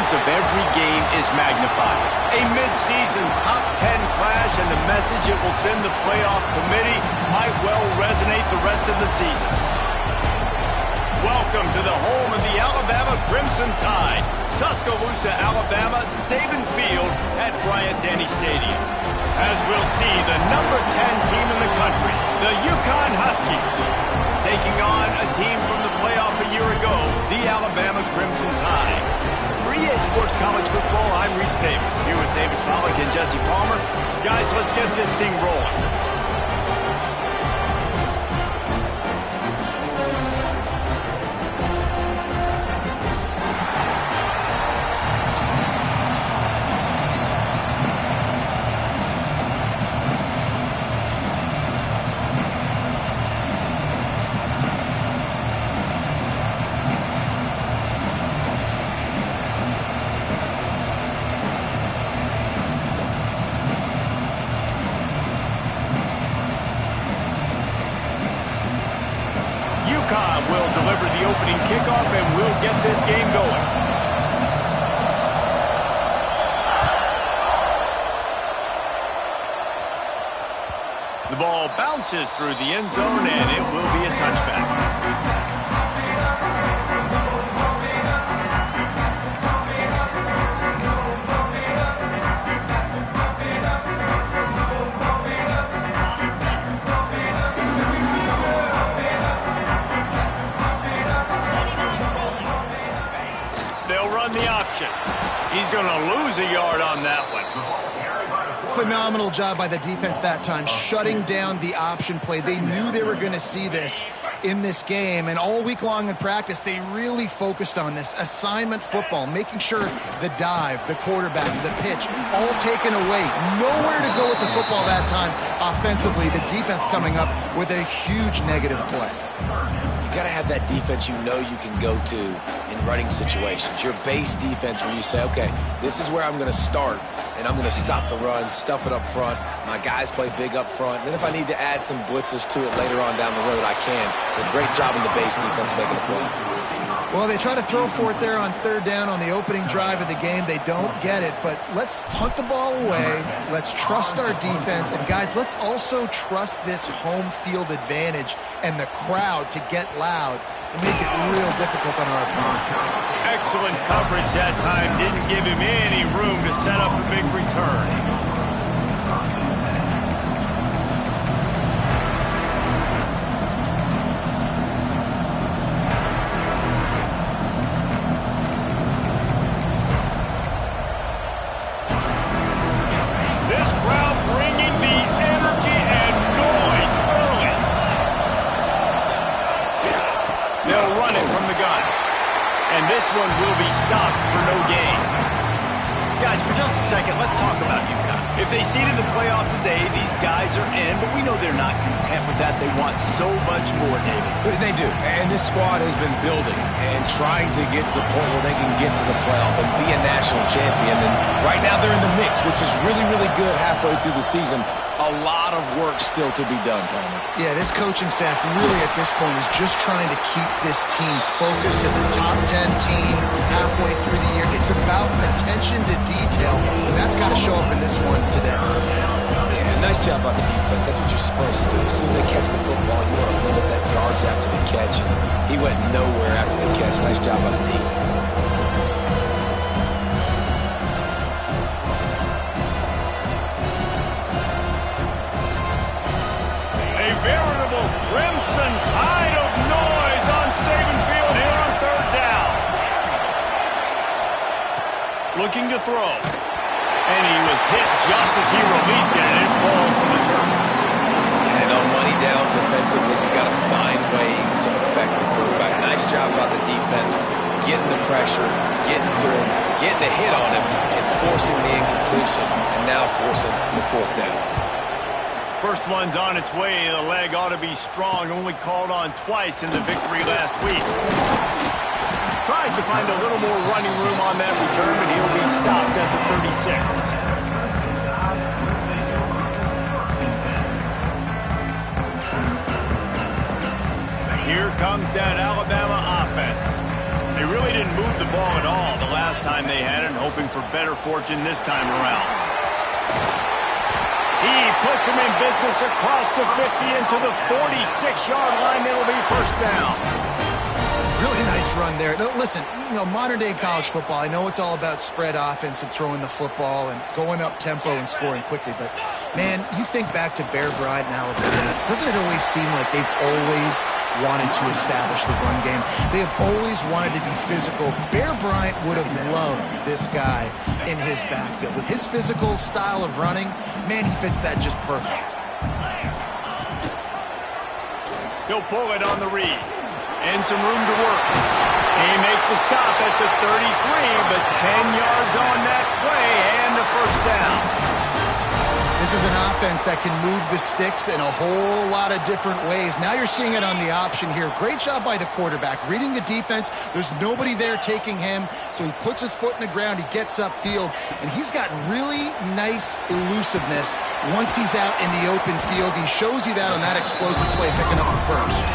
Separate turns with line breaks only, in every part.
importance of every game is magnified. A mid-season top 10 clash and the message it will send the playoff committee might well resonate the rest of the season. Welcome to the home of the Alabama Crimson Tide. Tuscaloosa, Alabama, Saban Field at Bryant-Denny Stadium. As we'll see, the number 10 team in the country, the UConn Huskies, taking on a team from the playoff a year ago, the Alabama Crimson Tide. For EA Sports College Football, I'm Reese Davis, here with David Pollack and Jesse Palmer. Guys, let's get this thing rolling. Will deliver the opening kickoff, and we'll get this game going. The ball bounces through the end zone, and it will be a touchback. He's going to lose a yard on that one.
Phenomenal job by the defense that time, shutting down the option play. They knew they were going to see this in this game, and all week long in practice, they really focused on this assignment football, making sure the dive, the quarterback, the pitch, all taken away. Nowhere to go with the football that time offensively. The defense coming up with a huge negative play.
You got to have that defense you know you can go to in running situations. Your base defense where you say, okay, this is where I'm going to start, and I'm going to stop the run, stuff it up front. My guys play big up front. And then if I need to add some blitzes to it later on down the road, I can. But great job in the base defense making a play.
Well, they try to throw for it there on third down on the opening drive of the game. They don't get it, but let's punt the ball away. Let's trust our defense. And, guys, let's also trust this home field advantage and the crowd to get loud and make it real difficult on our opponent.
Excellent coverage that time. Didn't give him any room to set up a big return. One will be stopped for no gain. Guys, for just a second, let's talk about UConn. If they seeded the playoff today, these guys are in, but we know they're not content with that. They want so much more, David.
They do, and this squad has been building and trying to get to the point where they can get to the playoff and be a national champion. And right now they're in the mix, which is really, really good halfway through the season. A lot of work still to be done, Palmer.
Yeah, this coaching staff really at this point is just trying to keep this team focused as a top 10 team halfway through the year. It's about attention to detail, and that's got to show up in this one today.
Yeah, nice job by the defense. That's what you're supposed to do. As soon as they catch the football, you want to limit that yards after the catch. And he went nowhere after the catch. Nice job by the D.
Veritable crimson tide of noise on Saban Field here on third down. Looking to throw. And he was hit just as he released it, and it falls to the turf.
And on money down defensively, you've got to find ways to affect the quarterback. Nice job by the defense, getting the pressure, getting to him, getting a hit on him, and forcing the incompletion, and now forcing the fourth down.
First one's on its way. The leg ought to be strong. Only called on twice in the victory last week. Tries to find a little more running room on that return, but he'll be stopped at the 36. Here comes that Alabama offense. They really didn't move the ball at all the last time time they had it, and hoping for better fortune this time around. He puts him in business across the 50 into the 46-yard line. It'll be first down.
Really nice run there. No, listen, modern-day college football, I know it's all about spread offense and throwing the football and going up tempo and scoring quickly, but, man, you think back to Bear Bryant and Alabama, doesn't it always seem like they've always wanted to establish the run game? They have always wanted to be physical. Bear Bryant would have loved this guy in his backfield. With his physical style of running, man, he fits that just perfect.
He'll pull it on the read. And some room to work. He makes the stop at the 33, but 10 yards on that play and the first down.
This is an offense that can move the sticks in a whole lot of different ways. Now you're seeing it on the option here. Great job by the quarterback. Reading the defense, there's nobody there taking him, so he puts his foot in the ground, he gets upfield, and he's got really nice elusiveness once he's out in the open field. He shows you that on that explosive play, picking up the first.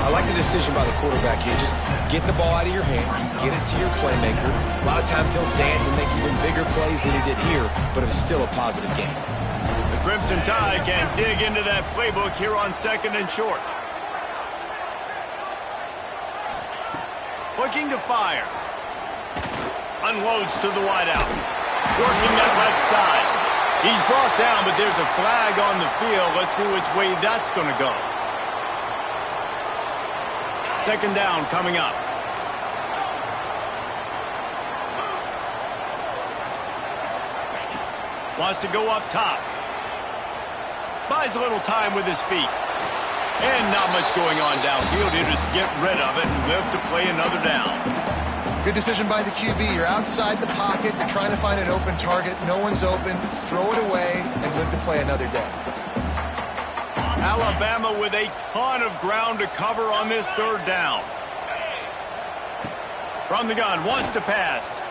I like the decision by the quarterback here. Just get the ball out of your hands, get it to your playmaker. A lot of times he'll dance and make even bigger plays than he did here, but it was still a positive game.
The Crimson Tide can dig into that playbook here on 2nd and short. Looking to fire. Unloads to the wideout. Working that left side. He's brought down, but there's a flag on the field. Let's see which way that's going to go. 2nd down coming up. Wants to go up top. Buys a little time with his feet. And not much going on downfield. He'll just get rid of it and live to play another down.
Good decision by the QB. You're outside the pocket. You're trying to find an open target. No one's open. Throw it away and live to play another day.
Alabama with a ton of ground to cover on this 3rd down. From the gun, wants to pass.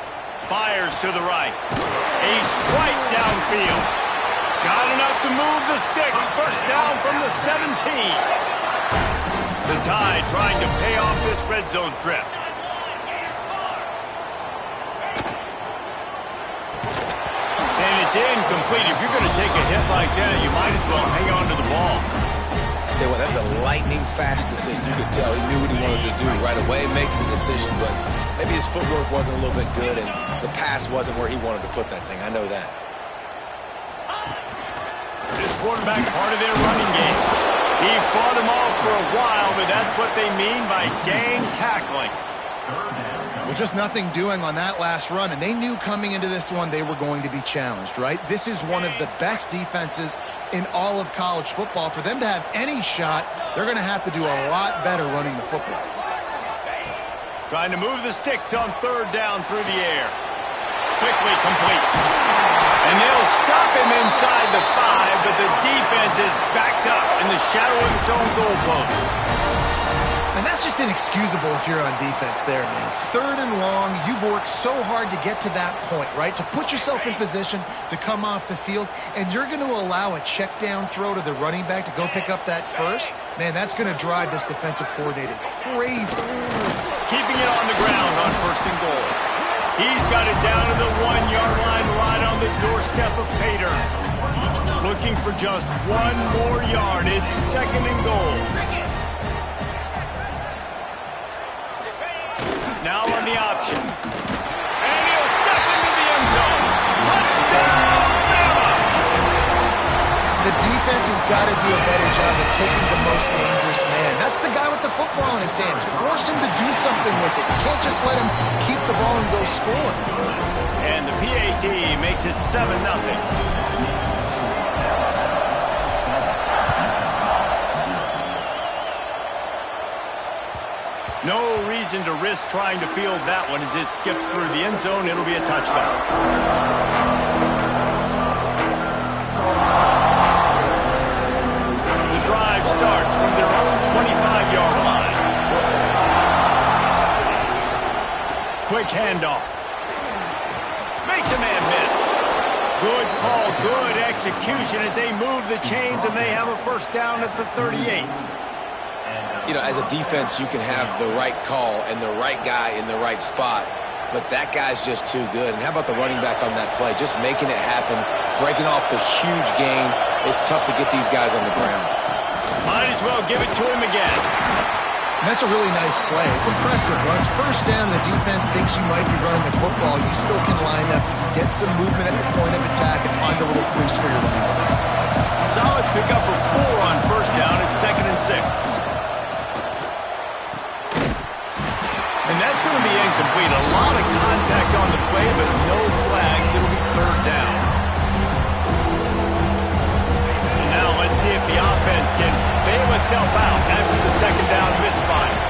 Fires to the right. A strike downfield. Got enough to move the sticks. First down from the 17. The Tide trying to pay off this red zone trip. And it's incomplete. If you're going to take a hit like that, you might as well hang on to the ball.
Tell you what, that was a lightning-fast decision. You could tell he knew what he wanted to do right away. Makes the decision, but maybe his footwork wasn't a little bit good, and the pass wasn't where he wanted to put that thing. I know that.
This quarterback part of their running game. He fought him off for a while, but that's what they mean by gang tackling.
Well, just nothing doing on that last run, and they knew coming into this one they were going to be challenged, right? This is one of the best defenses in all of college football. For them to have any shot, they're going to have to do a lot better running the football.
Trying to move the sticks on 3rd down through the air. Quickly complete. And they'll stop him inside the 5, but the defense is backed up in the shadow of its own goalpost.
And that's just inexcusable if you're on defense there, man. 3rd and long, you've worked so hard to get to that point, right? To put yourself in position to come off the field, and you're going to allow a check down throw to the running back to go pick up that first? Man, that's going to drive this defensive coordinator crazy.
Keeping it on the ground on 1st and goal. He's got it down to the 1-yard line right on the doorstep of Pater. Looking for just 1 more yard. It's 2nd and goal. Now on the option. And he'll step into the end zone. Touchdown, Bama!
The defense has got to do a better job of taking the most dangerous man. That's the guy with the football in his hands. Force him to do something with it. You can't just let him keep the ball and go score.
And the PAT makes it 7-0. No reason to risk trying to field that one as it skips through the end zone. It'll be a touchdown. The drive starts from their own 25-yard line. Quick handoff. Makes a man miss. Good call, good execution as they move the chains and they have a first down at the 38.
You know, as a defense, you can have the right call and the right guy in the right spot. but that guy's just too good. And how about the running back on that play? Just making it happen, breaking off the huge gain. It's tough to get these guys on the ground.
Might as well give it to him again.
And that's a really nice play. It's impressive. When it's first down, the defense thinks you might be running the football. You still can line up, get some movement at the point of attack, and find a little crease for your running back.
Solid pickup of 4 on first down at 2nd and 6. And that's going to be incomplete. A lot of contact on the play, but no flags. It'll be 3rd down. And now let's see if the offense can bail itself out after the 2nd down misfire.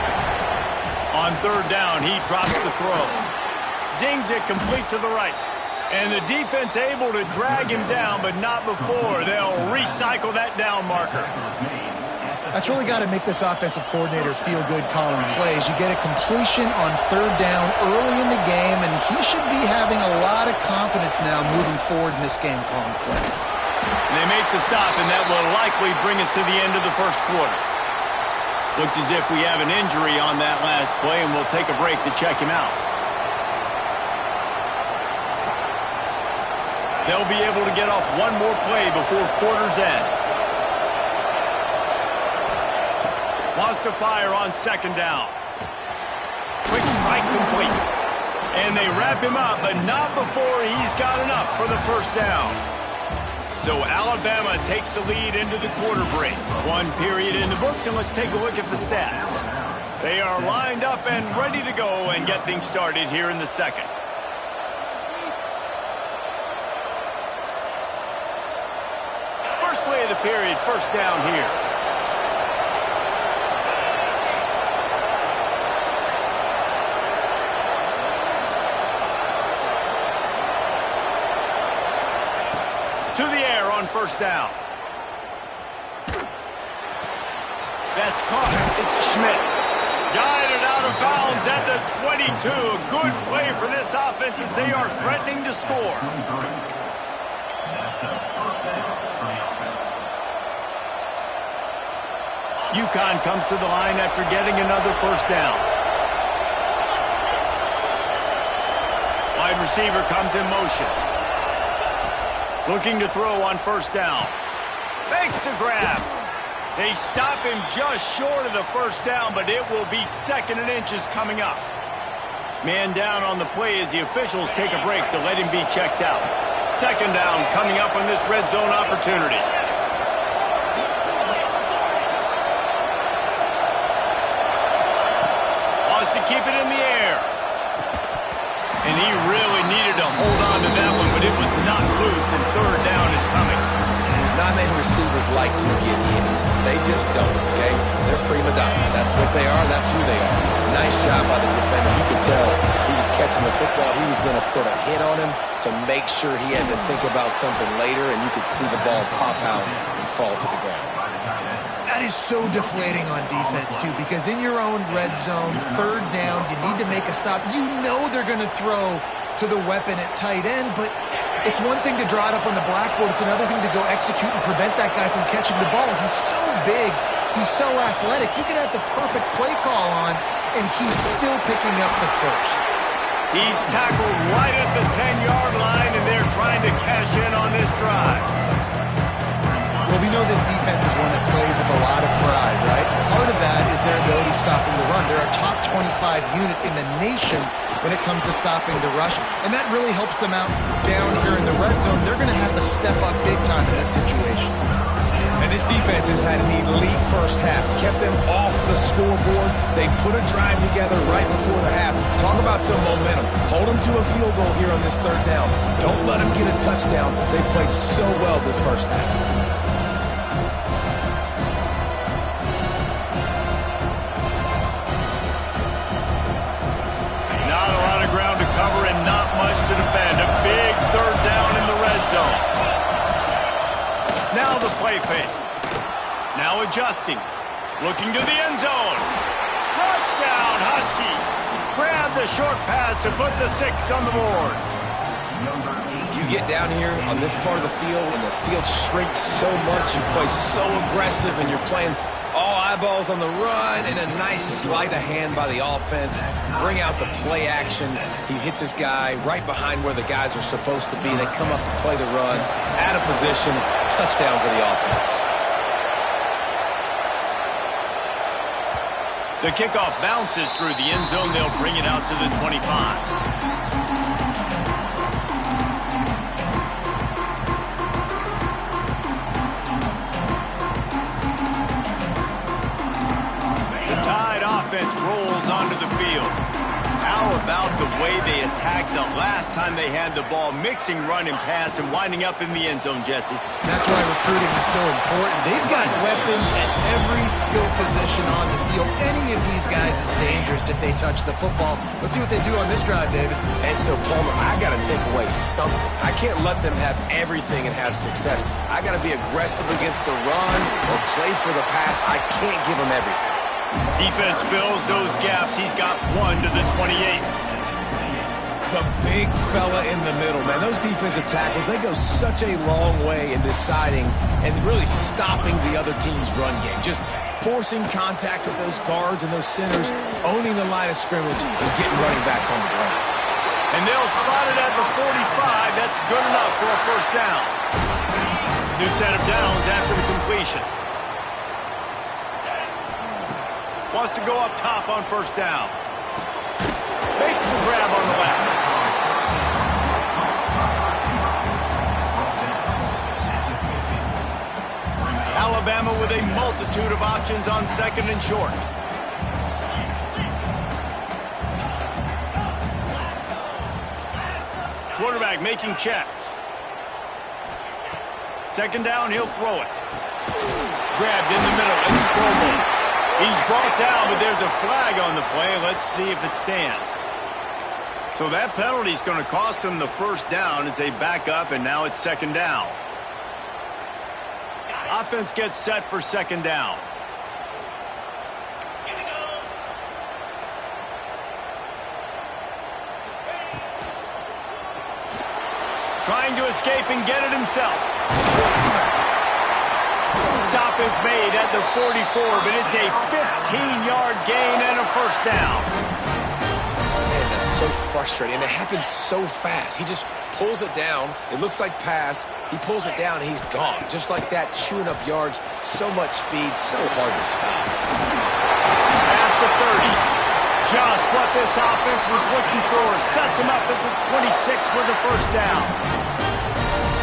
On 3rd down, he drops the throw. Zings it complete to the right. And the defense able to drag him down, but not before. They'll recycle that down marker.
That's really got to make this offensive coordinator feel good calling plays. You get a completion on 3rd down early in the game, and he should be having a lot of confidence now moving forward in this game calling plays.
And they make the stop, and that will likely bring us to the end of the 1st quarter. Looks as if we have an injury on that last play, and we'll take a break to check him out. They'll be able to get off one more play before quarter's end. Wants to fire on 2nd down. Quick strike complete. And they wrap him up, but not before he's got enough for the 1st down. So Alabama takes the lead into the quarter break. 1 period in the books, and let's take a look at the stats. They are lined up and ready to go and get things started here in the 2nd. First play of the period, 1st down here. To the air on 1st down. That's caught. It's Schmidt. Guided out of bounds at the 22. A good play for this offense as they are threatening to score. UConn comes to the line after getting another 1st down. Wide receiver comes in motion. Looking to throw on 1st down. Makes the grab. They stop him just short of the 1st down, but it will be 2nd and inches coming up. Man down on the play as the officials take a break to let him be checked out. 2nd down coming up on this red zone opportunity. Wants to keep it in the air. And he really needed to hold on to that one, but it was not loose, and 3rd down is coming.
Non-man receivers like to get hit. They just don't, okay? They're prima donnas. That's what they are. That's who they are. Nice job by the defender. You could tell he was catching the football. He was going to put a hit on him to make sure he had to think about something later, and you could see the ball pop out and fall to the ground.
That is so deflating on defense, too, because in your own red zone, 3rd down, you need to make a stop. You know they're going to throw to the weapon at tight end, but it's one thing to draw it up on the blackboard. It's another thing to go execute and prevent that guy from catching the ball. He's so big. He's so athletic. You could have the perfect play call on, and he's still picking up the 1st.
He's tackled right at the 10-yard line, and they're trying to cash in on this drive.
Well, we know this defense is one that plays with a lot of pride, right? Part of that is their ability stopping the run. They're a top 25 unit in the nation when it comes to stopping the rush, and that really helps them out down here in the red zone. They're going to have to step up big time in this situation.
And this defense has had an elite 1st half. Kept them off the scoreboard. They put a drive together right before the half. Talk about some momentum. Hold them to a field goal here on this 3rd down. Don't let them get a touchdown. They've played so well this 1st half.
To defend. A big 3rd down in the red zone. Now the play fake. Now adjusting. Looking to the end zone. Touchdown, Huskies. Grab the short pass to put the 6 on the board.
You get down here on this part of the field, and the field shrinks so much. You play so aggressive, and you're playing all
eyeballs on the run, and a nice sleight of hand by the offense. Bring out the play action. He hits his guy right behind where the guys are supposed to be. They come up to play the run, out of position, touchdown for the offense.
The kickoff bounces through the end zone. They'll bring it out to the 25. Offense rolls onto the field. How about the way they attacked the last time they had the ball, mixing run and pass and winding up in the end zone, Jesse?
That's why recruiting is so important. They've got weapons at every skill position on the field. Any of these guys is dangerous if they touch the football. Let's see what they do on this drive, David.
And so, Palmer, I got to take away something. I can't let them have everything and have success. I got to be aggressive against the run or play for the pass. I can't give them everything.
Defense fills those gaps. He's got 1 to the 28.
The big fella in the middle, man. Those defensive tackles, they go such a long way in deciding and really stopping the other team's run game. Just forcing contact with those guards and those centers, owning the line of scrimmage, and getting running backs on the ground.
And they'll spot it at the 45. That's good enough for a first down. New set of downs after the completion. Wants to go up top on first down. Makes the grab on the left. Alabama with a multitude of options on second and short. Quarterback making checks. Second down, he'll throw it. Grabbed in the middle. It's Provo. He's brought down, but there's a flag on the play. Let's see if it stands. So that penalty is going to cost them the first down as they back up, and now it's second down. Offense gets set for second down. Trying to escape and get it himself. Stop is made at the 44, but it's a 15-yard gain and a first down.
Man, that's so frustrating, and it happens so fast. He just pulls it down. It looks like pass. He pulls it down, and he's gone. Just like that, chewing up yards. So much speed, so hard to stop.
Past the 30. Just what this offense was looking for. Sets him up at the 26 with the first down.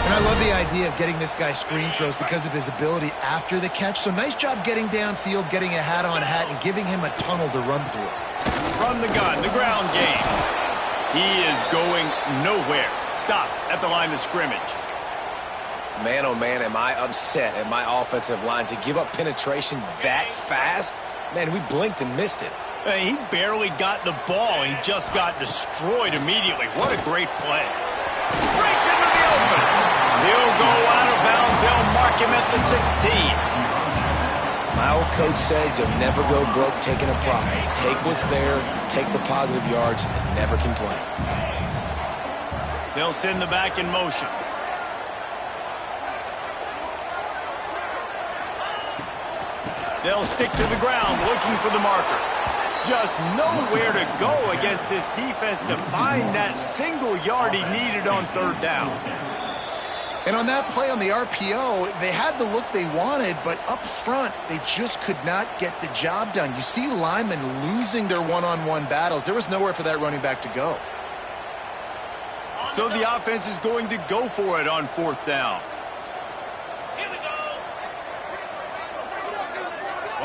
And I love the idea of getting this guy screen throws because of his ability after the catch. So nice job getting downfield, getting a hat-on-hat, and giving him a tunnel to run through.
From the gun, the ground game. He is going nowhere. Stop at the line of scrimmage.
Man, oh man, am I upset at my offensive line to give up penetration that fast? Man, we blinked and missed it.
Hey, he barely got the ball. He just got destroyed immediately. What a great play. Breaks into the open. He'll go out of bounds. They'll mark him at the 16.
My old coach said you'll never go broke taking a profit. Take what's there, take the positive yards, and never complain.
They'll send the back in motion. They'll stick to the ground looking for the marker. Just nowhere to go against this defense to find that single yard he needed on third down.
And on that play on the RPO, they had the look they wanted, but up front, they just could not get the job done. You see linemen losing their one-on-one battles. There was nowhere for that running back to go.
So the offense is going to go for it on fourth down.
Here we go.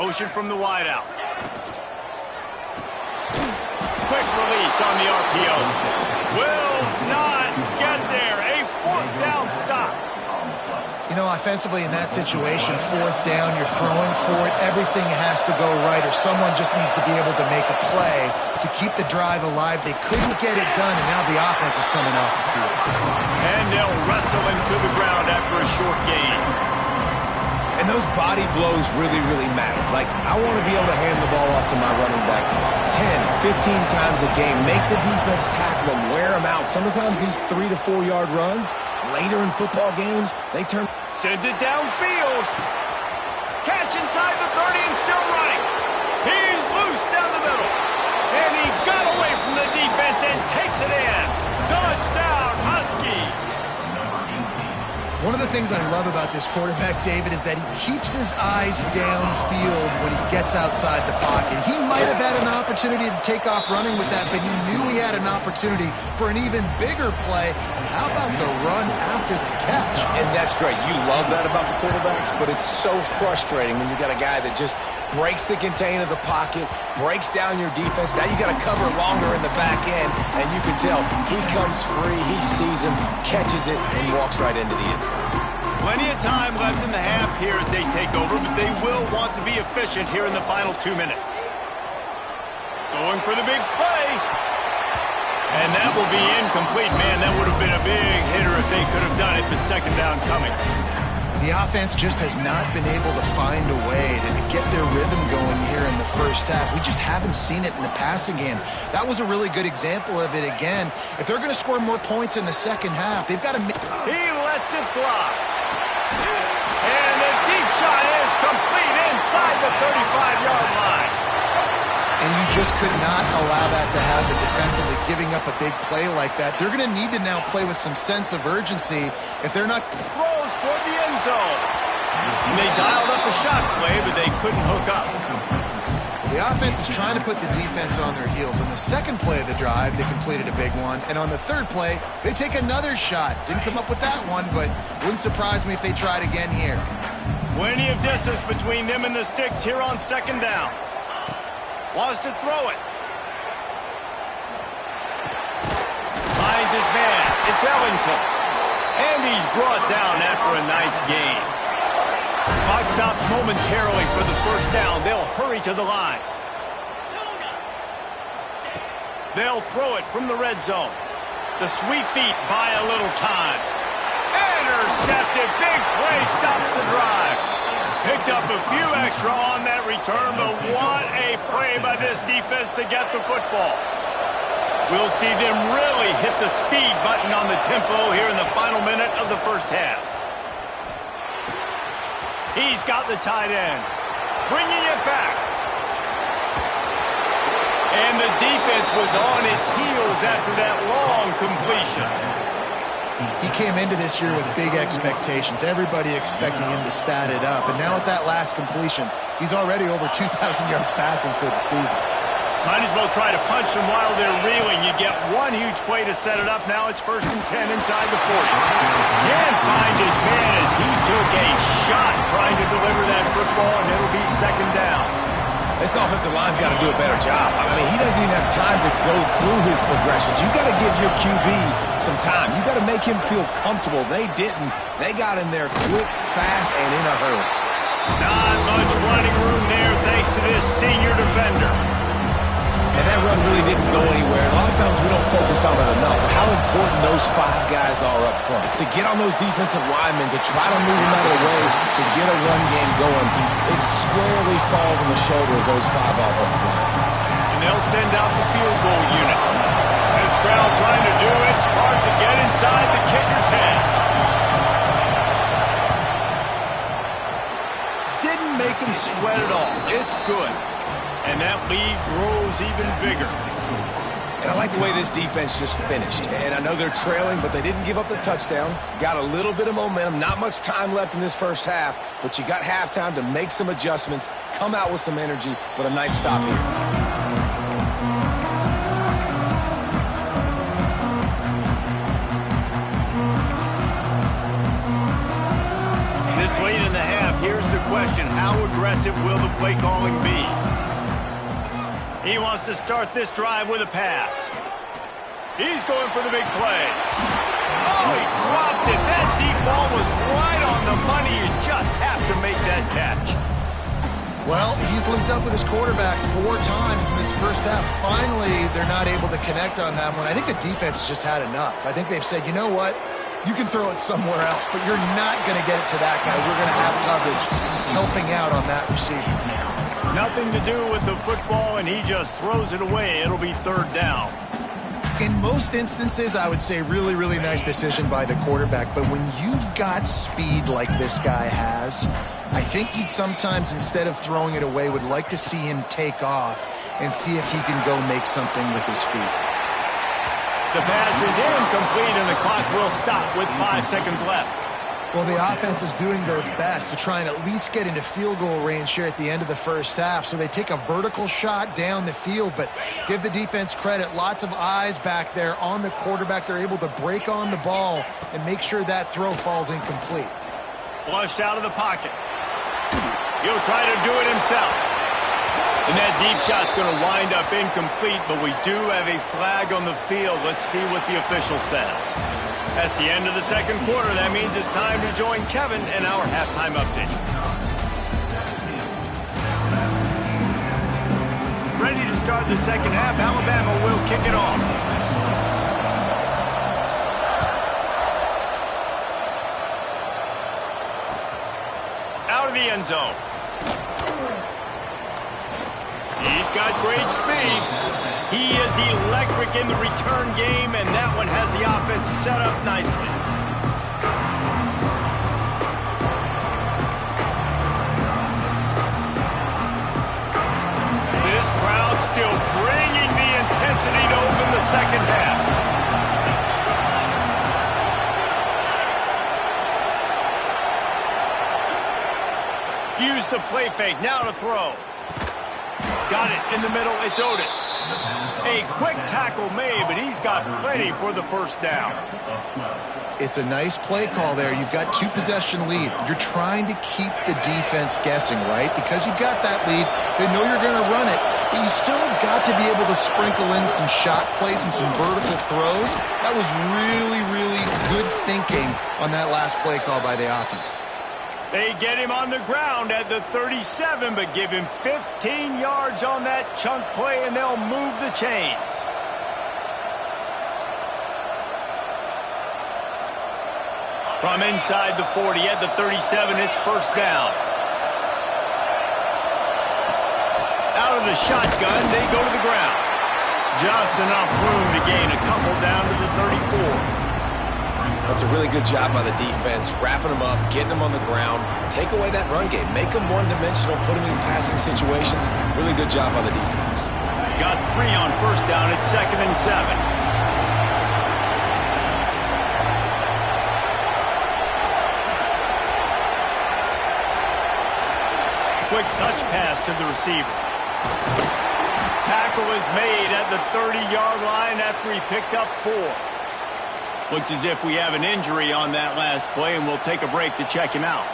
Motion from the wideout. Quick release on the RPO. Will not get there. A fourth down stop.
You know, offensively in that situation, fourth down, you're throwing for it. Everything has to go right, or someone just needs to be able to make a play to keep the drive alive. They couldn't get it done, and now the offense is coming off the field.
And they'll wrestle him to the ground after a short gain.
And those body blows really, really matter. Like, I want to be able to hand the ball off to my running back 10, 15 times a game. Make the defense tackle them, wear them out. Sometimes these 3 to 4 yard runs, later in football games, they turn.
Sends it downfield. Catch inside the 30 and still running. He's loose down the middle. And he got away from the defense and takes it in. Touchdown, Huskies.
One of the things I love about this quarterback, David, is that he keeps his eyes downfield when he gets outside the pocket. He might have had an opportunity to take off running with that, but he knew he had an opportunity for an even bigger play. And how about the run after the catch?
And that's great. You love that about the quarterbacks, but it's so frustrating when you got a guy that just breaks the contain of the pocket, breaks down your defense. Now you got to cover longer in the back end, and you can tell he comes free, he sees him, catches it, and walks right into the end zone.
Plenty of time left in the half here as they take over, but they will want to be efficient here in the final 2 minutes. Going for the big play. And that will be incomplete. Man, that would have been a big hitter if they could have done it, but second down coming.
The offense just has not been able to find a way to get their rhythm going here in the first half. We just haven't seen it in the passing game. That was a really good example of it again. If they're going to score more points in the second half, they've got to make...
He lets it fly. And the deep shot is complete inside the 35-yard line.
And you just could not allow that to happen defensively, giving up a big play like that. They're going to need to now play with some sense of urgency if they're not...
Throws toward the end zone. And they dialed up a shot play, but they couldn't hook up.
The offense is trying to put the defense on their heels. On the second play of the drive, they completed a big one. And on the third play, they take another shot. Didn't come up with that one, but wouldn't surprise me if they tried again here.
Plenty of distance between them and the sticks here on second down. Wants to throw it. Finds his man. It's Ellington. And he's brought down after a nice gain. Clock stops momentarily for the first down. They'll hurry to the line. They'll throw it from the red zone. The sweet feet buy a little time. Intercepted. Big play stops the drive. Picked up a few extra on that return, but what a play by this defense to get the football. We'll see them really hit the speed button on the tempo here in the final minute of the first half. He's got the tight end, bringing it back. And the defense was on its heels after that long completion.
He came into this year with big expectations. Everybody expecting him to stat it up. And now with that last completion, he's already over 2,000 yards passing for the season.
Might as well try to punch them while they're reeling. You get one huge play to set it up. Now it's 1st and 10 inside the 40. Can't find his man as he took a shot trying to deliver that football, and it'll be second down.
This offensive line's got to do a better job. I mean, he doesn't even have time to go through his progressions. You got to give your QB some time. You got to make him feel comfortable. They didn't. They got in there quick, fast, and in a hurry.
Not much running room there thanks to this senior defender.
And that run really didn't go anywhere. A lot of times we don't focus on it enough. How important those 5 guys are up front. To get on those defensive linemen, to try to move them out of the way, to get a run game going, it squarely falls on the shoulder of those 5 offensive linemen.
And they'll send out the field goal unit. This crowd trying to do its part to get inside the kicker's head. Didn't make him sweat at all. It's good. And that lead grows even bigger.
And I like the way this defense just finished. And I know they're trailing, but they didn't give up the touchdown. Got a little bit of momentum. Not much time left in this first half, but you got halftime to make some adjustments, come out with some energy, but a nice stop here.
This late in the half, here's the question. How aggressive will the play calling be? He wants to start this drive with a pass. He's going for the big play. Oh, he dropped it. That deep ball was right on the money. You just have to make that catch.
Well, he's linked up with his quarterback 4 times in this first half. Finally, they're not able to connect on that one. I think the defense just had enough. I think they've said, you know what? You can throw it somewhere else, but you're not going to get it to that guy. We're going to have coverage helping out on that receiver.
Nothing to do with the football, and he just throws it away. It'll be 3rd down.
In most instances, I would say really, really nice decision by the quarterback. But when you've got speed like this guy has, I think he'd sometimes, instead of throwing it away, would like to see him take off and see if he can go make something with his feet.
The pass is incomplete, and the clock will stop with 5 seconds left.
Well, the offense is doing their best to try and at least get into field goal range here at the end of the first half. So they take a vertical shot down the field, but give the defense credit. Lots of eyes back there on the quarterback. They're able to break on the ball and make sure that throw falls incomplete.
Flushed out of the pocket. He'll try to do it himself. And that deep shot's going to wind up incomplete, but we do have a flag on the field. Let's see what the official says. That's the end of the second quarter. That means it's time to join Kevin in our halftime update. Ready to start the second half. Alabama will kick it off. Out of the end zone. He's got great speed. He is electric in the return game, and that one has the offense set up nicely. This crowd still bringing the intensity to open the second half. Use the play fake, now to throw. Got it in the middle, it's Otis. A quick tackle made, but he's got plenty for the first down.
It's a nice play call there. You've got 2-possession lead. You're trying to keep the defense guessing, right? Because you've got that lead, they know you're going to run it, but you still have got to be able to sprinkle in some shot plays and some vertical throws. That was really, really good thinking on that last play call by the offense.
They get him on the ground at the 37, but give him 15 yards on that chunk play, and they'll move the chains. From inside the 40 at the 37, it's first down. Out of the shotgun, they go to the ground. Just enough room to gain a couple down to the 34.
That's a really good job by the defense, wrapping them up, getting them on the ground. Take away that run game. Make them one-dimensional, put them in passing situations. Really good job by the defense.
Got 3 on first down. It's 2nd and 7. Quick touch pass to the receiver. Tackle is made at the 30-yard line after he picked up 4. Looks as if we have an injury on that last play, and we'll take a break to check him out.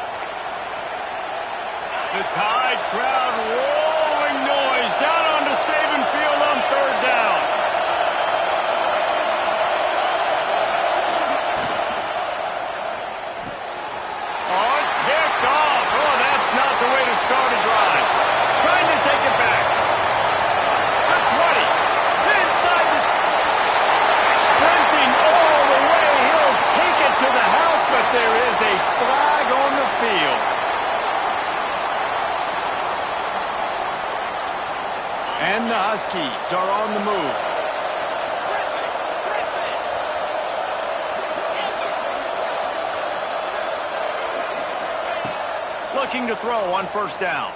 The Tide crowd rolling noise down onto Saban Field on third down. Oh, it's picked off. Oh, that's not the way to start a drive. Trying to take it back. The 20. Inside the... Sprinting all the way. He'll take it to the house, but there is a flag on the field. And the Huskies are on the move. Looking to throw on first down.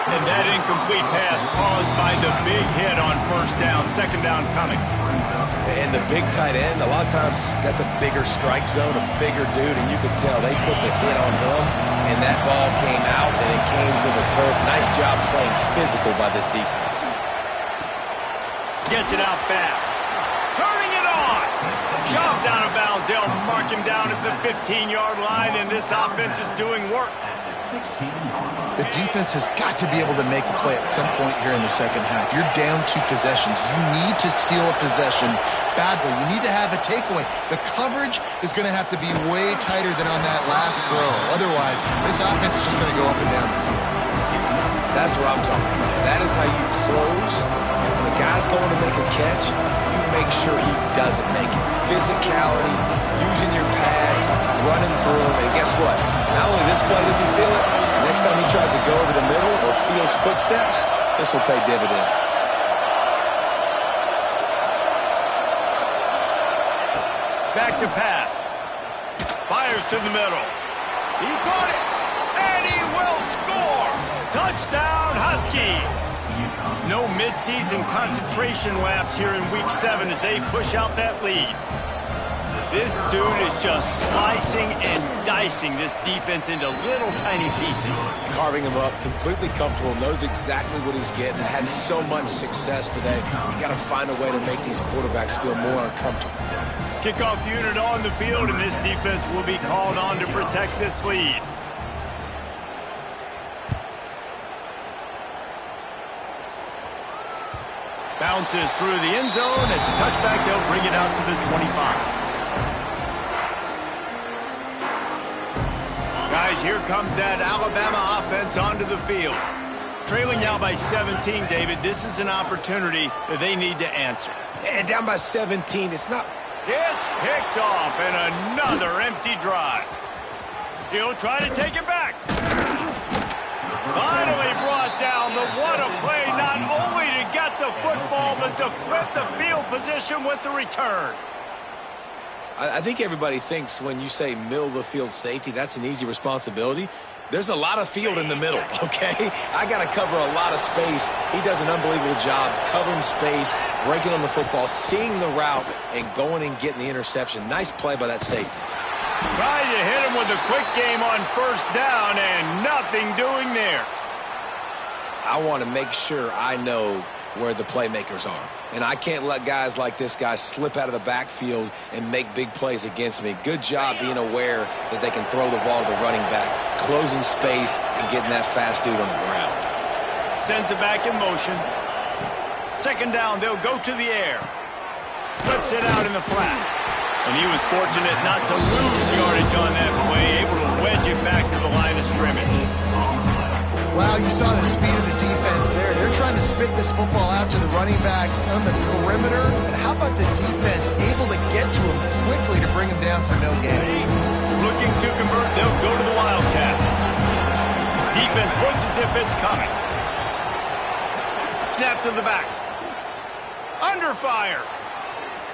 And that incomplete pass caused by the big hit on first down. Second down coming.
And the big tight end, a lot of times that's a bigger strike zone, a bigger dude, and you could tell they put the hit on him, and that ball came out, and it came to the turf. Nice job playing physical by this defense.
Gets it out fast. Turning it on. Shoved out of bounds. They'll mark him down at the 15-yard line, and this offense is doing work.
The defense has got to be able to make a play at some point here in the second half. You're down 2 possessions. You need to steal a possession badly. You need to have a takeaway. The coverage is going to have to be way tighter than on that last throw. Otherwise, this offense is just going to go up and down the field.
That's what I'm talking about. That is how you close. And when a guy's going to make a catch, you make sure he doesn't make it. Physicality, using your pads, running through him. And guess what? Not only this play does he feel it, next time he tries to go over the middle or feels footsteps, this will pay dividends.
Back to pass. Fires to the middle. He caught it. And he will score. Touchdown, Huskies. No midseason concentration laps here in Week 7 as they push out that lead. This dude is just slicing and dicing this defense into little tiny pieces.
Carving him up, completely comfortable, knows exactly what he's getting, had so much success today. You got to find a way to make these quarterbacks feel more uncomfortable.
Kickoff unit on the field, and this defense will be called on to protect this lead. Bounces through the end zone. It's a touchback. They'll bring it out to the 25. Guys, here comes that Alabama offense onto the field. Trailing now by 17, David. This is an opportunity that they need to answer.
And down by 17, it's not...
It's picked off, and another empty drive. He'll try to take it back. Finally brought down, but what a play, not only to get the football, but to flip the field position with the return.
I think everybody thinks when you say middle of the field safety, that's an easy responsibility. There's a lot of field in the middle, okay? I got to cover a lot of space. He does an unbelievable job covering space, breaking on the football, seeing the route, and going and getting the interception. Nice play by that safety.
Trying to hit him with a quick game on first down, and nothing doing there.
I want to make sure I know where the playmakers are. And I can't let guys like this guy slip out of the backfield and make big plays against me. Good job being aware that they can throw the ball to the running back, closing space, and getting that fast dude on the ground.
Sends it back in motion. Second down, they'll go to the air. Flips it out in the flat. And he was fortunate not to lose yardage on that play, able to wedge it back to the line of scrimmage.
Wow, you saw the speed of the defense there. They're trying to spit this football out to the running back on the perimeter. And how about the defense able to get to him quickly to bring him down for no gain?
Looking to convert, they'll go to the Wildcat. Defense looks as if it's coming. Snap to the back. Under fire.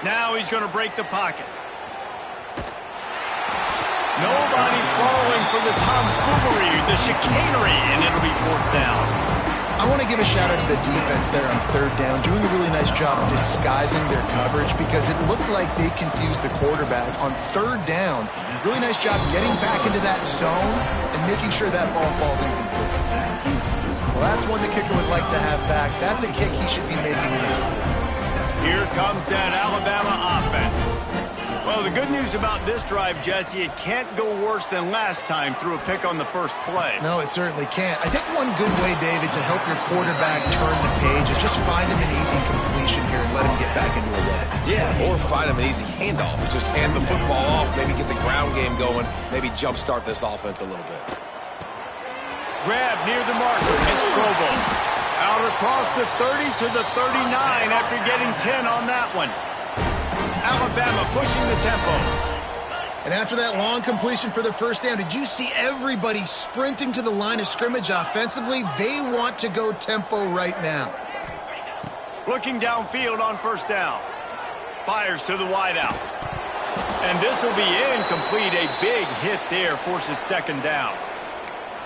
Now he's going to break the pocket. Nobody falling for the tomfoolery, the chicanery, and it'll be fourth down.
I want to give a shout out to the defense there on third down, doing a really nice job disguising their coverage because it looked like they confused the quarterback on third down. Really nice job getting back into that zone and making sure that ball falls incomplete. Well, that's one the kicker would like to have back. That's a kick he should be making in his sleep.
Here comes that Alabama offense. Well, the good news about this drive, Jesse, it can't go worse than last time through a pick on the first play.
No, it certainly can't. I think one good way, David, to help your quarterback turn the page is just find him an easy completion here and let him get back into a run.
Yeah, or find him an easy handoff. Just hand the football off, maybe get the ground game going, maybe jumpstart this offense a little bit.
Grab near the marker. It's Provo. Out across the 30 to the 39 after getting 10 on that one. Alabama pushing the tempo.
And after that long completion for the first down, did you see everybody sprinting to the line of scrimmage offensively? They want to go tempo right now.
Looking downfield on first down. Fires to the wideout. And this will be incomplete. A big hit there forces second down.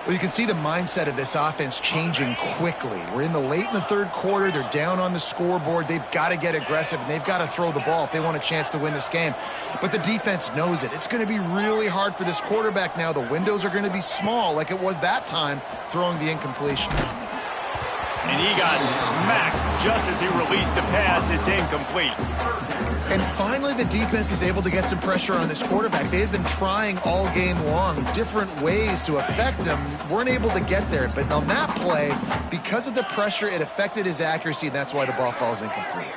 Well, you can see the mindset of this offense changing quickly. We're in the third quarter. They're down on the scoreboard. They've got to get aggressive, and they've got to throw the ball if they want a chance to win this game. But the defense knows it. It's going to be really hard for this quarterback now. The windows are going to be small like it was that time throwing the incompletion.
And he got smacked just as he released the pass. It's incomplete.
And finally, the defense is able to get some pressure on this quarterback. They had been trying all game long different ways to affect him. Weren't able to get there. But on that play, because of the pressure, it affected his accuracy, and that's why the ball falls incomplete.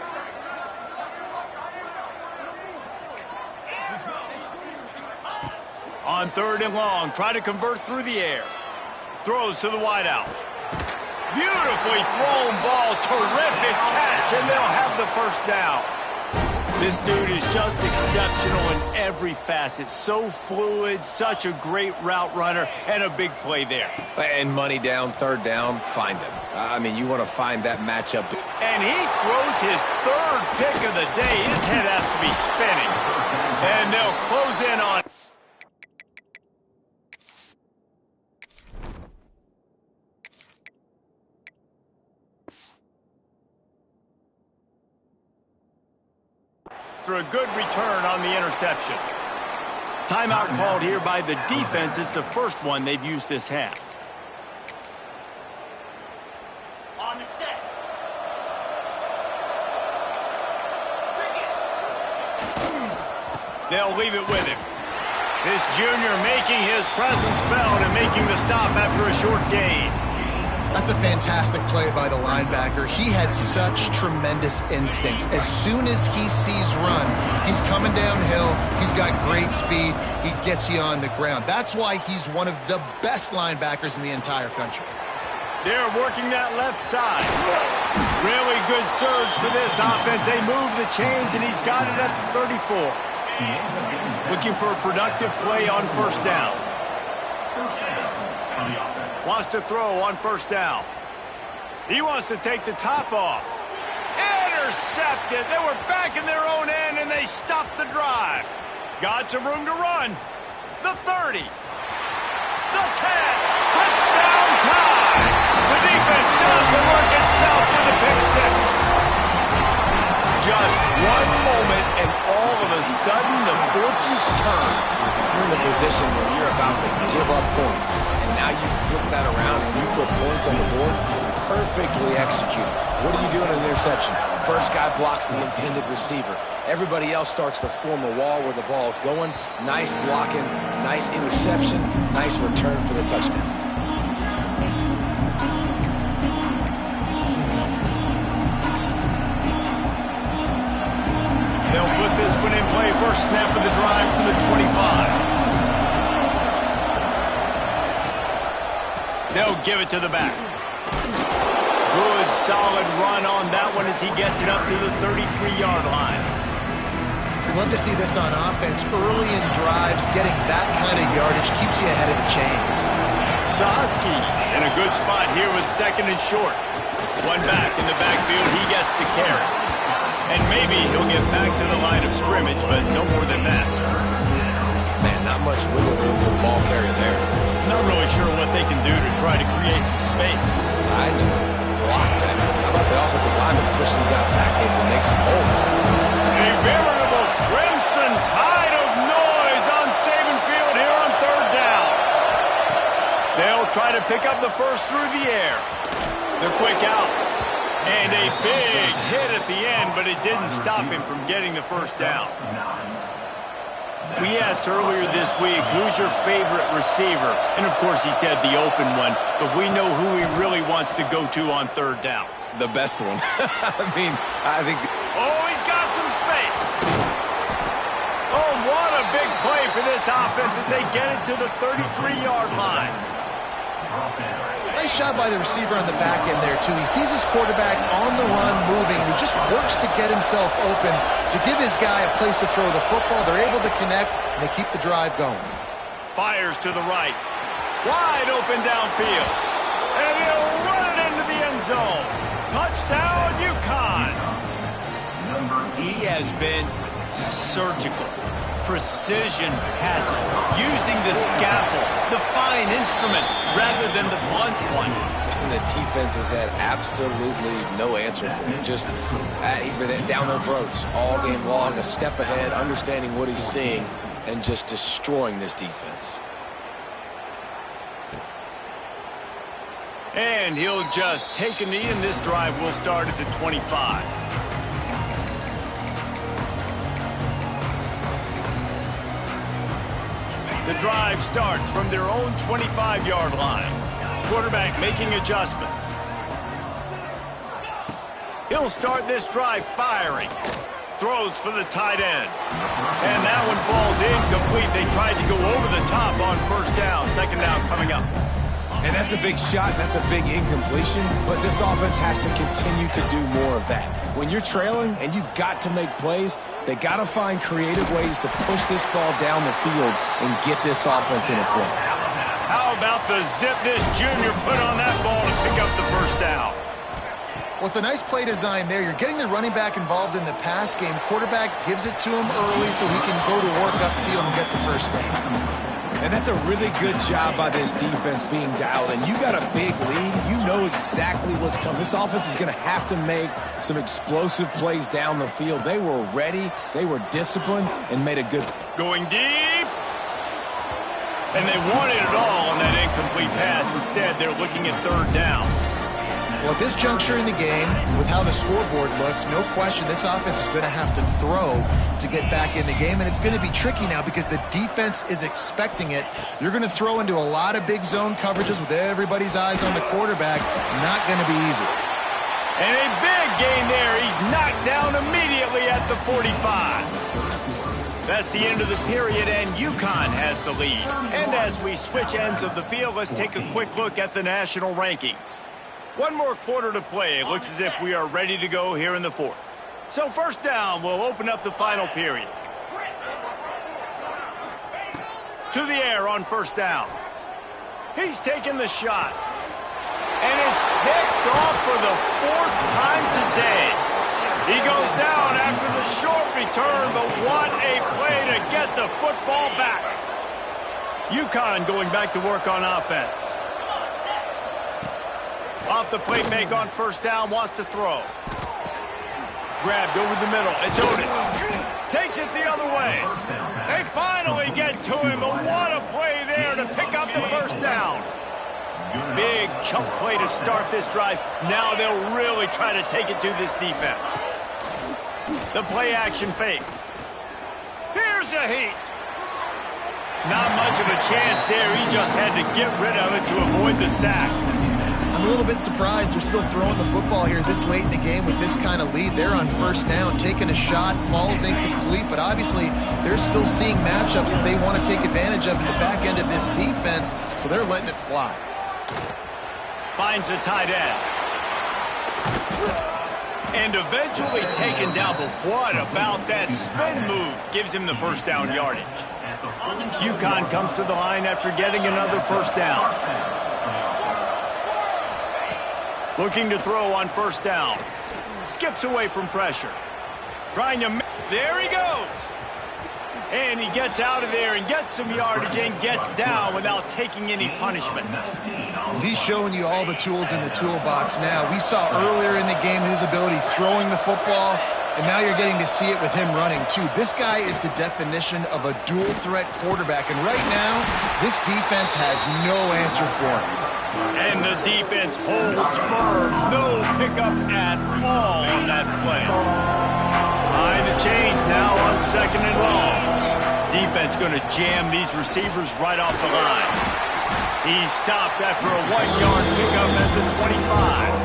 On third and long, try to convert through the air. Throws to the wideout. Beautifully thrown ball. Terrific catch, and they'll have the first down. This dude is just exceptional in every facet. So fluid, such a great route runner, and a big play there.
And money down, third down, find him. I mean, you want to find that matchup.
And he throws his third pick of the day. His head has to be spinning. And they'll close in on. For a good return on the interception. Timeout called here by the defense. It's the first one they've used this half.
On the set.
They'll leave it with him. This junior making his presence felt and making the stop after a short gain.
That's a fantastic play by the linebacker. He has such tremendous instincts. As soon as he sees run, he's coming downhill. He's got great speed. He gets you on the ground. That's why he's one of the best linebackers in the entire country.
They're working that left side. Really good surge for this offense. They move the chains, and he's got it at the 34. Looking for a productive play on first down. Wants to throw on first down. He wants to take the top off. Intercepted. They were back in their own end, and they stopped the drive. Got some room to run. The 30. The 10. Touchdown time. The defense does the work itself with the pick six. Just one moment, and all of a sudden, the fortunes turn.
You're in a position where you're about to give up points, and now you flip that around and you put points on the board. Perfectly executed. What do you do in an interception? First guy blocks the intended receiver. Everybody else starts to form a wall where the ball's going. Nice blocking, nice interception, nice return for the touchdown.
They'll put this one in play. First snap of the drive from the 25. They'll give it to the back. Good, solid run on that one as he gets it up to the 33-yard line.
Love to see this on offense. Early in drives, getting that kind of yardage keeps you ahead of the chains.
The Huskies in a good spot here with second and short. One back in the backfield. He gets the carry. And maybe he'll get back to the line of scrimmage, but no more than that.
Man, not much wiggle room for the ball carrier there.
Not really sure what they can do to try to create some space.
I know. Block better. How about the offensive lineman push some guy backwards and make some holes?
A veritable crimson tide of noise on Saban Field here on third down. They'll try to pick up the first through the air. The quick out. And a big hit at the end, but it didn't stop him from getting the first down. We asked earlier this week, who's your favorite receiver? And, of course, he said the open one, but we know who he really wants to go to on third down.
The best one. I think...
Oh, he's got some space. Oh, what a big play for this offense as they get it to the 33-yard line.
Nice job by the receiver on the back end there, too. He sees his quarterback on the run moving, and he just works to get himself open to give his guy a place to throw the football. They're able to connect, and they keep the drive going. Fires
to the right. Wide open downfield. And he'll run it into the end zone. Touchdown, UConn. He has been surgical. Precision passes, using the scalpel, the fine instrument, rather than the blunt one.
And the defense has had absolutely no answer for him. Just, he's been down their throats all game long, a step ahead, understanding what he's seeing, and just destroying this defense.
And he'll just take a knee, and this drive will start at the 25. The drive starts from their own 25-yard line. Quarterback making adjustments. He'll start this drive firing. Throws for the tight end. And that one falls incomplete. They tried to go over the top on first down. Second down coming up.
And that's a big shot, and that's a big incompletion, but this offense has to continue to do more of that. When you're trailing and you've got to make plays, they got to find creative ways to push this ball down the field and get this offense in a flow.
How about the zip this junior put on that ball to pick up the first down?
Well, it's a nice play design there. You're getting the running back involved in the pass game. Quarterback gives it to him early so he can go to work upfield and get the first down.
And that's a really good job by this defense being dialed in. You got a big lead. You know exactly what's coming. This offense is going to have to make some explosive plays down the field. They were ready. They were disciplined and made a good...
Going deep. And they wanted it all on that incomplete pass. Instead, they're looking at third down.
Well, at this juncture in the game, with how the scoreboard looks, no question this offense is going to have to throw to get back in the game, and it's going to be tricky now because the defense is expecting it. You're going to throw into a lot of big zone coverages with everybody's eyes on the quarterback. Not going to be easy.
And a big gain there. He's knocked down immediately at the 45. That's the end of the period, and UConn has the lead. And as we switch ends of the field, let's take a quick look at the national rankings. One more quarter to play. It looks as if we are ready to go here in the fourth. So first down, we'll open up the final period. To the air on first down. He's taking the shot. And it's picked off for the fourth time today. He goes down after the short return, but what a play to get the football back. UConn going back to work on offense. Off the play fake on first down, wants to throw. Grabbed over the middle. It's Otis. Takes it the other way. They finally get to him, but what a play there to pick up the first down. Big chunk play to start this drive. Now they'll really try to take it to this defense. The play action fake. Here's a heat. Not much of a chance there. He just had to get rid of it to avoid the sack.
I'm a little bit surprised they're still throwing the football here this late in the game with this kind of lead. They're on first down, taking a shot, falls incomplete, but obviously they're still seeing matchups that they want to take advantage of in the back end of this defense, so they're letting it fly.
Finds the tight end. And eventually taken down, but what about that spin move? Gives him the first down yardage. UConn comes to the line after getting another first down. Looking to throw on first down. Skips away from pressure. Trying to... There he goes. And he gets out of there and gets some yardage and gets down without taking any punishment.
Well, he's showing you all the tools in the toolbox now. We saw earlier in the game his ability throwing the football, and now you're getting to see it with him running, too. This guy is the definition of a dual-threat quarterback, and right now, this defense has no answer for him.
And the defense holds firm. No pickup at all on that play. Behind the chains now on second and long. Defense going to jam these receivers right off the line. He's stopped after a 1-yard pickup at the 25.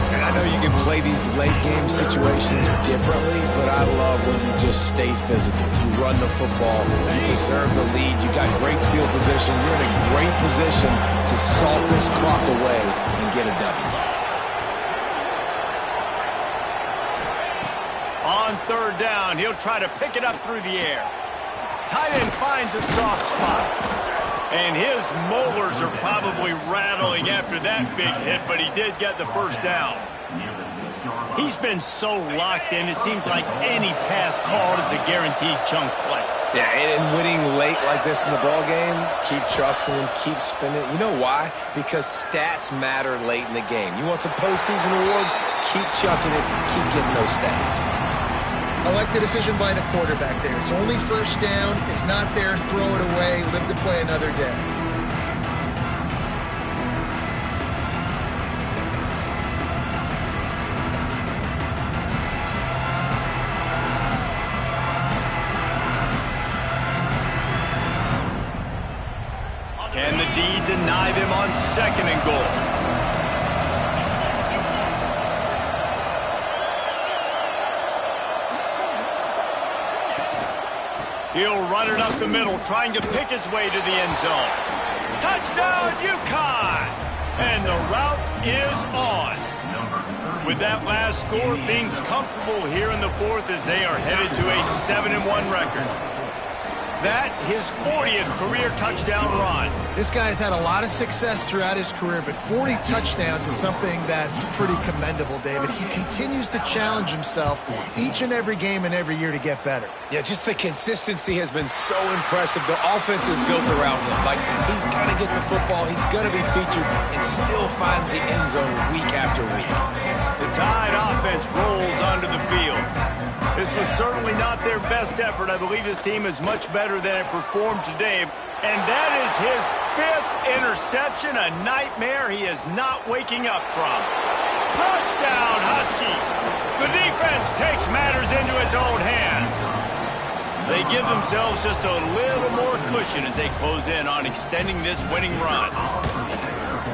And I know you can play these late game situations differently, but I love when you just stay physical. You run the football, you preserve the lead, you got great field position, you're in a great position to salt this clock away and get a W.
On third down, he'll try to pick it up through the air. Tight end finds a soft spot. And his molars are probably rattling after that big hit, but he did get the first down. He's been so locked in, it seems like any pass called is a guaranteed chunk play.
Yeah, and winning late like this in the ball game, keep trusting him, keep spinning. You know why? Because stats matter late in the game. You want some postseason awards? Keep chucking it, keep getting those stats.
I like the decision by the quarterback there. It's only first down. It's not there. Throw it away. Live to play another day.
Can the D deny them on second and goal? He'll run it up the middle, trying to pick his way to the end zone. Touchdown, UConn! And the route is on. With that last score, things comfortable here in the fourth as they are headed to a 7-1 record. That, his 40th career touchdown run.
This guy's had a lot of success throughout his career, but 40 touchdowns is something that's pretty commendable, David. He continues to challenge himself each and every game and every year to get better.
Yeah, just the consistency has been so impressive. The offense is built around him. Like, he's going to get the football, he's going to be featured, and still finds the end zone week after week.
The Tide offense rolls onto the field. This was certainly not their best effort. I believe this team is much better than it performed today. And that is his 5th interception, a nightmare he is not waking up from. Touchdown, Huskies! The defense takes matters into its own hands. They give themselves just a little more cushion as they close in on extending this winning run.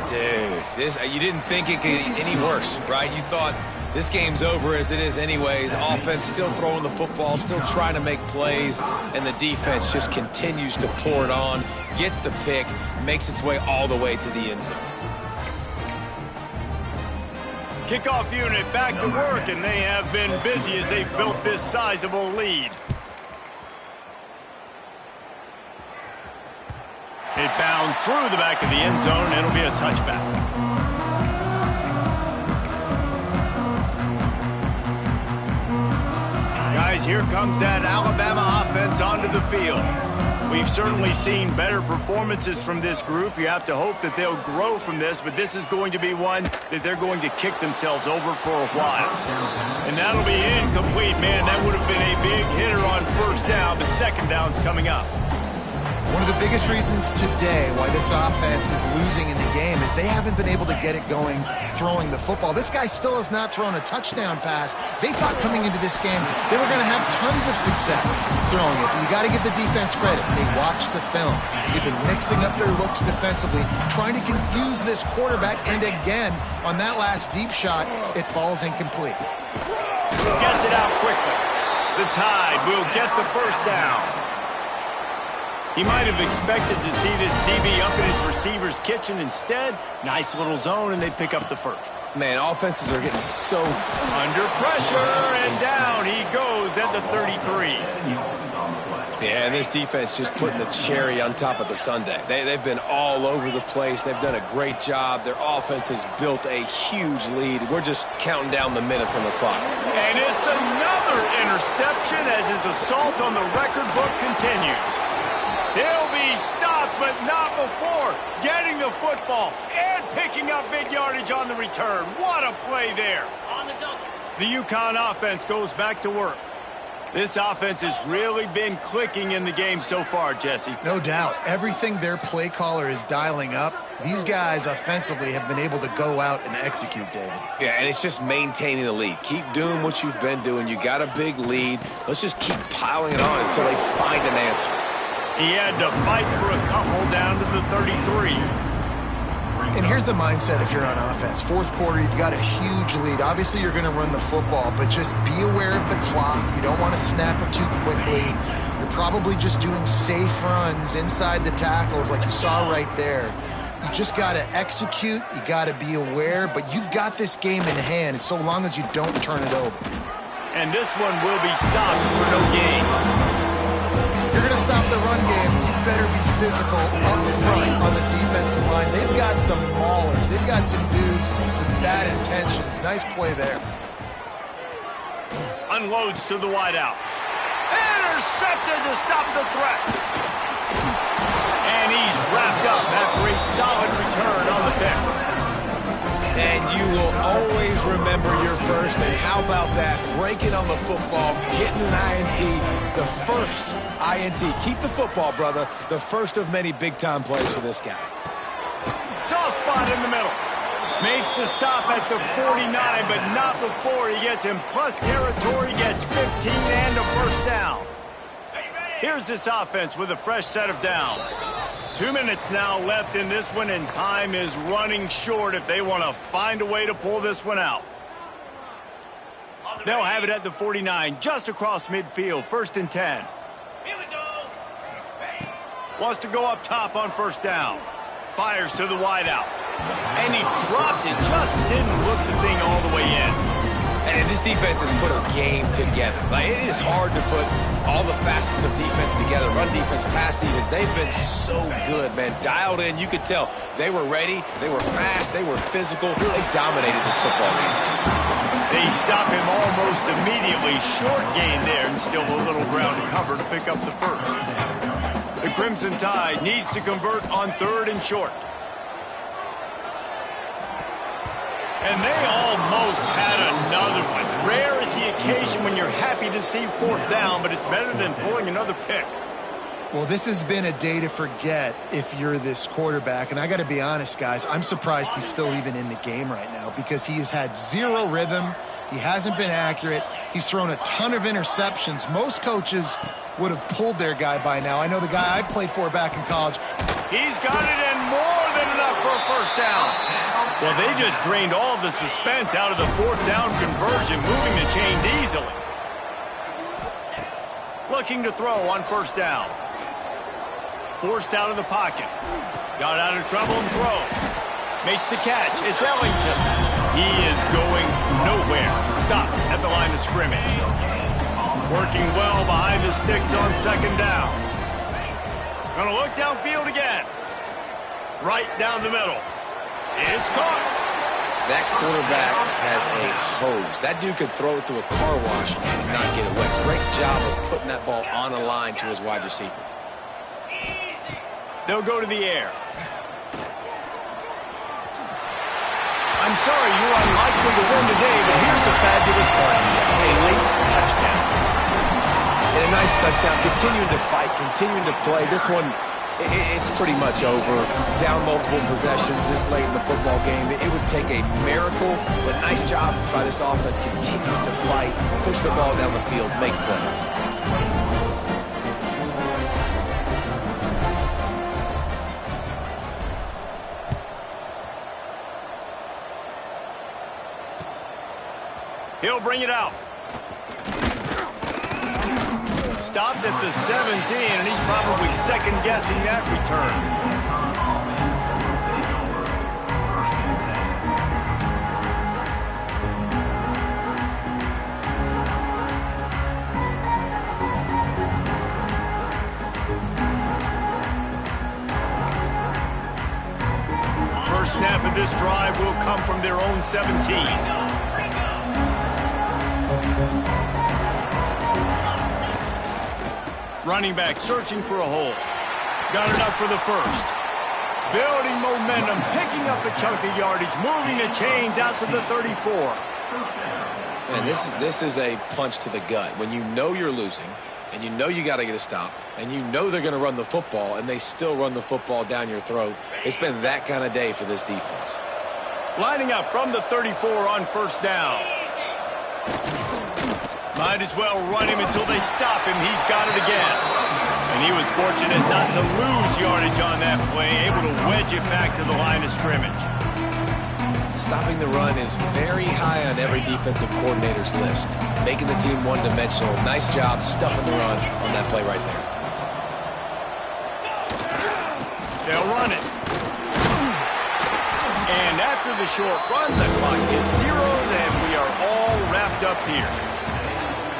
Dude, you didn't think it could get any worse, right? You thought this game's over as it is anyways. Offense still throwing the football, still trying to make plays, and the defense just continues to pour it on, gets the pick, makes its way all the way to the end zone.
Kickoff unit back to work, and they have been busy as they've built this sizable lead. It bounds through the back of the end zone, and it'll be a touchback. Guys, here comes that Alabama offense onto the field. We've certainly seen better performances from this group. You have to hope that they'll grow from this, but this is going to be one that they're going to kick themselves over for a while. And that'll be incomplete, man. That would have been a big hitter on first down, but second down's coming up.
One of the biggest reasons today why this offense is losing in the game is they haven't been able to get it going throwing the football. This guy still has not thrown a touchdown pass. They thought coming into this game they were going to have tons of success throwing it. But you got to give the defense credit. They watched the film. They've been mixing up their looks defensively, trying to confuse this quarterback. And again, on that last deep shot, it falls incomplete.
Gets it out quickly. The Tide will get the first down. He might have expected to see this DB up in his receiver's kitchen. Instead, nice little zone, and they pick up the first.
Man, offenses are getting so
under pressure, and down he goes at the 33.
Yeah, and this defense just putting the cherry on top of the sundae. They've been all over the place. They've done a great job. Their offense has built a huge lead. We're just counting down the minutes on the clock.
And it's another interception as his assault on the record book continues. He'll be stopped, but not before getting the football and picking up big yardage on the return. What a play there.
On the double.
The UConn offense goes back to work. This offense has really been clicking in the game so far, Jesse.
No doubt. Everything their play caller is dialing up, these guys offensively have been able to go out and execute, David.
Yeah, and it's just maintaining the lead. Keep doing what you've been doing. You got a big lead. Let's just keep piling it on until they find an answer.
He had to fight for a couple down to the 33.
And here's the mindset if you're on offense. Fourth quarter, you've got a huge lead. Obviously, you're going to run the football, but just be aware of the clock. You don't want to snap it too quickly. You're probably just doing safe runs inside the tackles like you saw right there. You just got to execute. You got to be aware, but you've got this game in hand so long as you don't turn it over.
And this one will be stopped for no gain.
You're going to stop the run game, you better be physical up front on the defensive line. They've got some maulers. They've got some dudes with bad intentions. Nice play there.
Unloads to the wideout. Intercepted to stop the threat. And he's wrapped up after a solid return on the pick.
And you will always remember your first. And how about that? Breaking on the football, getting an INT, the first INT. Keep the football, brother. The first of many big-time plays for this guy.
Soft spot in the middle. Makes the stop at the 49, but not before he gets in plus territory, gets 15 and a first down. Here's this offense with a fresh set of downs. 2 minutes now left in this one, and time is running short if they want to find a way to pull this one out. They'll have it at the 49, just across midfield, 1st and 10.
Here we go.
Wants to go up top on first down. Fires to the wideout. And he dropped it, just didn't look the thing all the way in.
And this defense has put a game together. Like, it is hard to put all the facets of defense together. Run defense, pass defense. They've been so good, man. Dialed in. You could tell they were ready. They were fast. They were physical. They dominated this football game.
They stop him almost immediately. Short gain there, and still a little ground to cover to pick up the first. The Crimson Tide needs to convert on 3rd and short. And they almost had another one. Rare is the occasion when you're happy to see 4th down, but it's better than throwing another pick.
Well, this has been a day to forget if you're this quarterback. And I got to be honest, guys, I'm surprised he's still even in the game right now because he has had 0 rhythm. He hasn't been accurate. He's thrown a ton of interceptions. Most coaches would have pulled their guy by now. I know the guy I played for back in college.
He's got it and more than enough for a first down. Well, they just drained all the suspense out of the 4th down conversion, moving the chains easily. Looking to throw on 1st down. Forced out of the pocket. Got out of trouble and throws. Makes the catch. It's Ellington. He is going nowhere. Stop at the line of scrimmage. Working well behind the sticks on 2nd down. Gonna look downfield again. Right down the middle. It's caught.
That quarterback has a hose. That dude could throw it to a car wash and not get it wet. Great job of putting that ball on the line to his wide receiver.
They'll go to the air. I'm sorry you're unlikely to win today, but here's a fabulous play. A late touchdown.
And a nice touchdown. Continuing to fight, continuing to play. This one, it's pretty much over. Down multiple possessions this late in the football game. It would take a miracle, but nice job by this offense continuing to fight, push the ball down the field, make plays.
He'll bring it out. Stopped at the 17, and he's probably second-guessing that return. First snap of this drive will come from their own 17. Running back searching for a hole. Got enough for the first. Building momentum, picking up a chunk of yardage, moving the chains out to the 34.
And this is a punch to the gut. When you know you're losing, and you know you got to get a stop, and you know they're going to run the football, and they still run the football down your throat. It's been that kind of day for this defense.
Lining up from the 34 on 1st down. Might as well run him until they stop him. He's got it again. And he was fortunate not to lose yardage on that play, able to wedge it back to the line of scrimmage.
Stopping the run is very high on every defensive coordinator's list. Making the team one-dimensional. Nice job stuffing the run on that play right there.
They'll run it. And after the short run, the clock hits zeros, and we are all wrapped up here.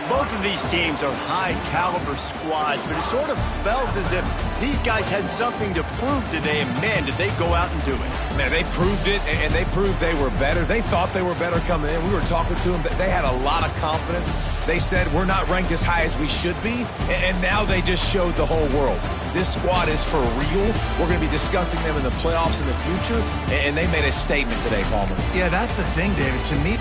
Both of these teams are high-caliber squads, but it sort of felt as if these guys had something to prove today, and man, did they go out and do it.
Man, they proved it, and they proved they were better. They thought they were better coming in. We were talking to them. They had a lot of confidence. They said, we're not ranked as high as we should be, and now they just showed the whole world. This squad is for real. We're going to be discussing them in the playoffs in the future, and they made a statement today, Palmer.
Yeah, that's the thing, David. To me,